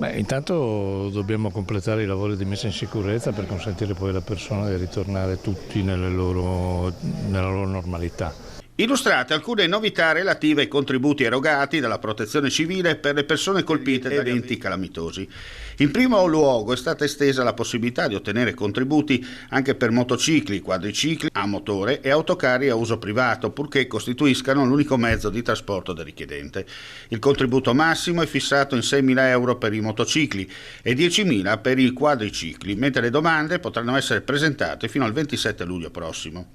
Intanto dobbiamo completare i lavori di messa in sicurezza per consentire poi alle persone di ritornare tutti nella loro normalità. Illustrate alcune novità relative ai contributi erogati dalla Protezione Civile per le persone colpite da eventi calamitosi. In primo luogo è stata estesa la possibilità di ottenere contributi anche per motocicli, quadricicli a motore e autocarri a uso privato, purché costituiscano l'unico mezzo di trasporto del richiedente. Il contributo massimo è fissato in 6.000 euro per i motocicli e 10.000 per i quadricicli, mentre le domande potranno essere presentate fino al 27 luglio prossimo.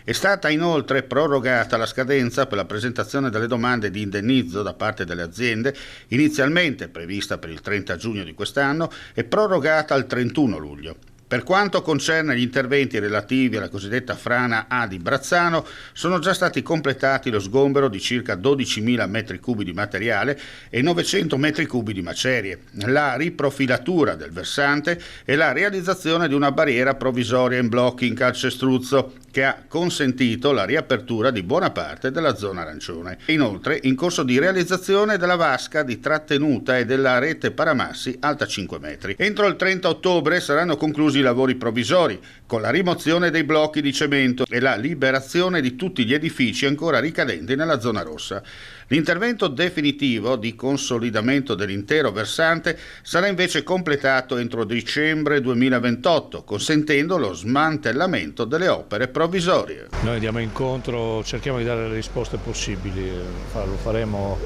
È stata inoltre prorogata la scadenza per la presentazione delle domande di indennizzo da parte delle aziende, inizialmente prevista per il 30 giugno di quest'anno e prorogata al 31 luglio. Per quanto concerne gli interventi relativi alla cosiddetta frana A di Brazzano, sono già stati completati lo sgombero di circa 12.000 metri cubi di materiale e 900 metri cubi di macerie, la riprofilatura del versante e la realizzazione di una barriera provvisoria in blocchi in calcestruzzo che ha consentito la riapertura di buona parte della zona arancione. Inoltre, in corso di realizzazione della vasca di trattenuta e della rete paramassi alta 5 metri. Entro il 30 ottobre saranno conclusi i lavori provvisori, con la rimozione dei blocchi di cemento e la liberazione di tutti gli edifici ancora ricadenti nella zona rossa. L'intervento definitivo di consolidamento dell'intero versante sarà invece completato entro dicembre 2028, consentendo lo smantellamento delle opere provvisorie. Noi andiamo incontro, cerchiamo di dare le risposte possibili, lo faremo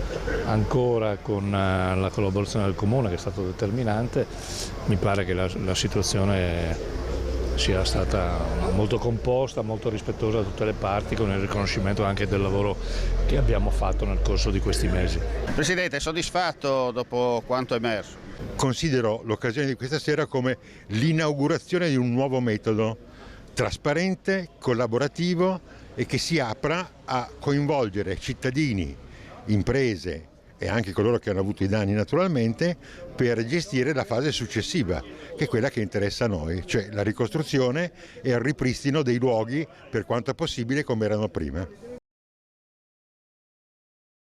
ancora con la collaborazione del Comune che è stato determinante. Mi pare che la situazione sia stata molto composta, molto rispettosa da tutte le parti, con il riconoscimento anche del lavoro che abbiamo fatto nel corso di questi mesi. Presidente, è soddisfatto dopo quanto emerso? Considero l'occasione di questa sera come l'inaugurazione di un nuovo metodo trasparente, collaborativo e che si apra a coinvolgere cittadini, imprese e anche coloro che hanno avuto i danni naturalmente per gestire la fase successiva, che è quella che interessa a noi, cioè la ricostruzione e il ripristino dei luoghi per quanto possibile come erano prima.